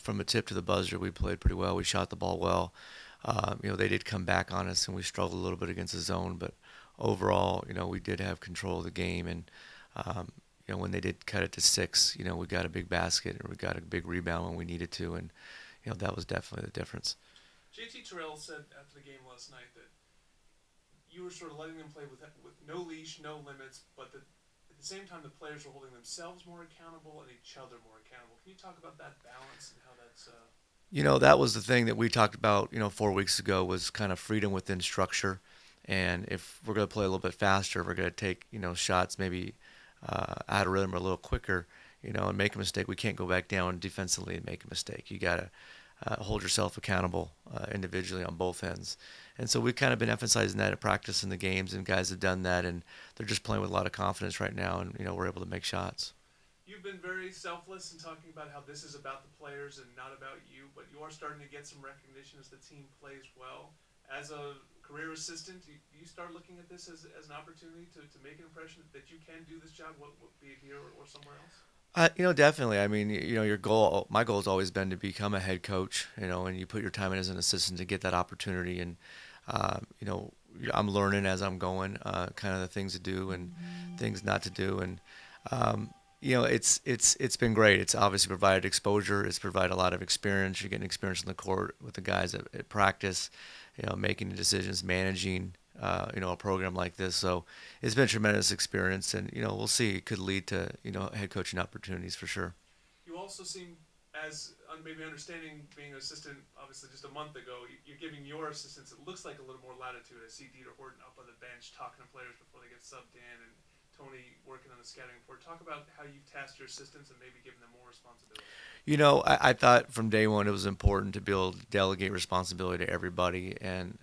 from a tip to the buzzer, we played pretty well. We shot the ball well. They did come back on us, and we struggled a little bit against the zone. But overall, we did have control of the game. And um, when they did cut it to six, we got a big basket and we got a big rebound when we needed to, and that was definitely the difference. JT Terrell said after the game last night that you were sort of letting them play with no leash, no limits, but that at the same time the players were holding themselves more accountable and each other more accountable. Can you talk about that balance and how that's? That was the thing that we talked about, 4 weeks ago was kind of freedom within structure. And if we're going to play a little bit faster, we're going to take, shots maybe out of rhythm or a little quicker, and make a mistake. We can't go back down defensively and make a mistake. You got to hold yourself accountable individually on both ends. And so we've kind of been emphasizing that at practice in the games, and guys have done that, and they're just playing with a lot of confidence right now, and, we're able to make shots. You've been very selfless in talking about how this is about the players and not about you, but you are starting to get some recognition as the team plays well. As a career assistant, do you start looking at this as an opportunity to make an impression that you can do this job, be it here or somewhere else? Definitely. I mean, your goal, my goal has always been to become a head coach, and you put your time in as an assistant to get that opportunity. And, I'm learning as I'm going, kind of the things to do and things not to do. And, it's been great. It's obviously provided exposure. It's provided a lot of experience. You're getting experience in the court with the guys at practice, making the decisions, managing, a program like this. So it's been a tremendous experience, and we'll see. It could lead to head coaching opportunities for sure. You also seem, as maybe understanding being an assistant, obviously just a month ago, you're giving your assistants, it looks like a little more latitude. I see Dieter Horton up on the bench talking to players before they get subbed in, and Tony working on the scouting report. Talk about how you've tasked your assistants and maybe giving them more responsibility. I thought from day one it was important to be able to delegate responsibility to everybody, and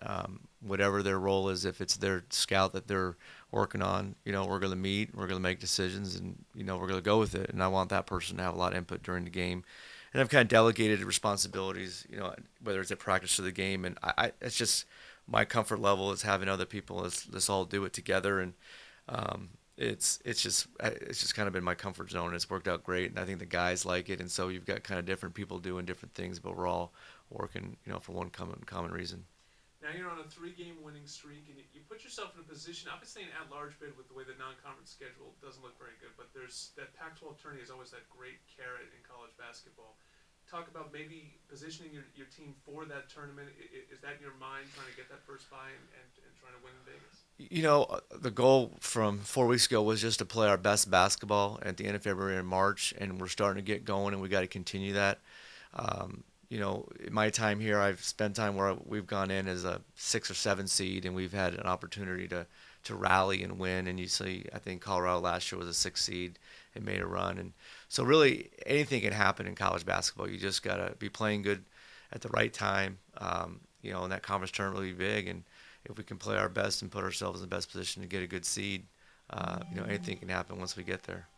whatever their role is, if it's their scout that they're working on, we're going to meet, we're going to make decisions, and we're going to go with it. And I want that person to have a lot of input during the game. And I've kind of delegated responsibilities, whether it's at practice or the game, and it's just my comfort level is having other people. Let's all do it together, and it's just kind of been my comfort zone. It's worked out great, and I think the guys like it. And so you've got kind of different people doing different things, but we're all working, for one common reason. Now you're on a three-game winning streak, and you put yourself in a position, obviously an at-large bid with the way the non-conference schedule doesn't look very good, but there's that Pac-12 tourney is always that great carrot in college basketball. Talk about maybe positioning your team for that tournament. Is that in your mind, trying to get that first bye and trying to win in Vegas? The goal from 4 weeks ago was just to play our best basketball at the end of February and March, and we're starting to get going, and we got to continue that. In my time here, I've spent time where we've gone in as a 6 or 7 seed, and we've had an opportunity to rally and win. And you see, I think Colorado last year was a 6 seed and made a run. And so really anything can happen in college basketball. You just got to be playing good at the right time, and that conference tournament will be big. And if we can play our best and put ourselves in the best position to get a good seed, anything can happen once we get there.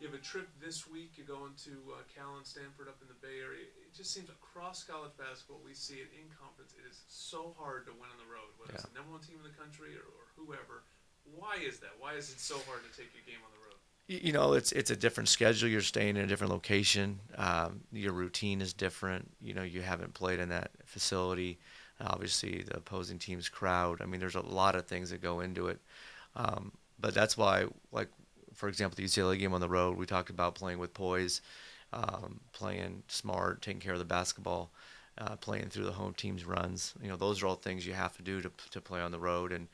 You have a trip this week. You're going to Cal and Stanford up in the Bay Area. It just seems across college basketball, we see it in conference. It is so hard to win on the road, whether it's the number one team in the country or whoever. Why is that? Why is it so hard to take your game on the road? It's a different schedule. You're staying in a different location. Your routine is different. You haven't played in that facility. Obviously, the opposing team's crowd. I mean, there's a lot of things that go into it. But that's why, like, for example, the UCLA game on the road, we talked about playing with poise, playing smart, taking care of the basketball, playing through the home team's runs. Those are all things you have to do to play on the road. And,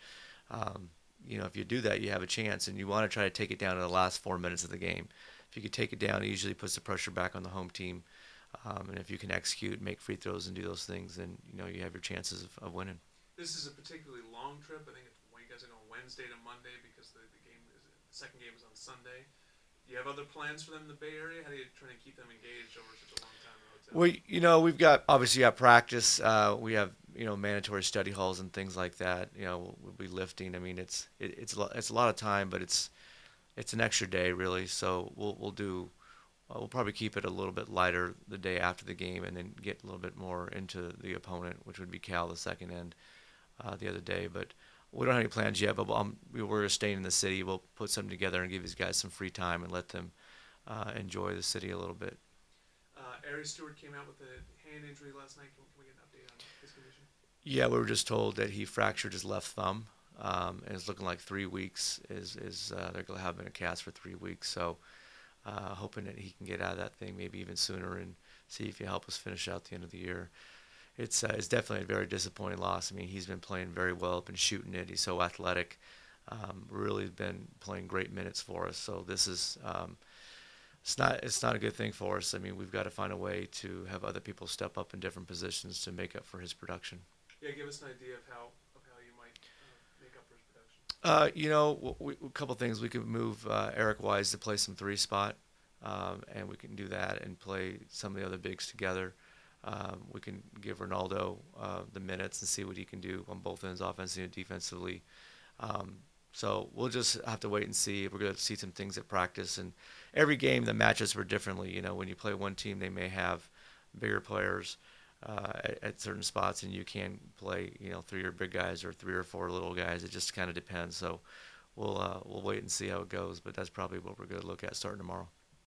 if you do that, you have a chance. And you want to try to take it down to the last 4 minutes of the game. If you could take it down, it usually puts the pressure back on the home team. And if you can execute, make free throws, and do those things, then, you have your chances of winning. This is a particularly long trip. I think when you guys are going Wednesday to Monday because the second game is on Sunday. Do you have other plans for them in the Bay Area? How do you try to keep them engaged over such a long time in the hotel? We've got obviously practice. We have mandatory study halls and things like that. We'll be lifting. I mean, it's a lot of time, but it's an extra day really. So we'll probably keep it a little bit lighter the day after the game, and then get a little bit more into the opponent, which would be Cal the second end the other day. But we don't have any plans yet, but we're staying in the city. We'll put something together and give these guys some free time and let them enjoy the city a little bit. Ari Stewart came out with a hand injury last night. Can we get an update on his condition? Yeah, we were just told that he fractured his left thumb, and it's looking like 3 weeks is they're gonna have him in a cast for 3 weeks. So hoping that he can get out of that thing maybe even sooner and see if he can help us finish out the end of the year. It's definitely a very disappointing loss. I mean, he's been playing very well, been shooting it. He's so athletic, really been playing great minutes for us. So this is it's not a good thing for us. I mean, we've got to find a way to have other people step up in different positions to make up for his production. Yeah, give us an idea of how you might make up for his production. A couple things. We could move Eric Wise to play some three spot, and we can do that and play some of the other bigs together. We can give Ronaldo the minutes and see what he can do on both ends, offensively and defensively. So we'll just have to wait and see. We're going to see some things at practice, and every game the matches were differently. You know, when you play one team, they may have bigger players at certain spots, and you can play, three or big guys or three or four little guys. It just kind of depends. So we'll wait and see how it goes. But that's probably what we're going to look at starting tomorrow.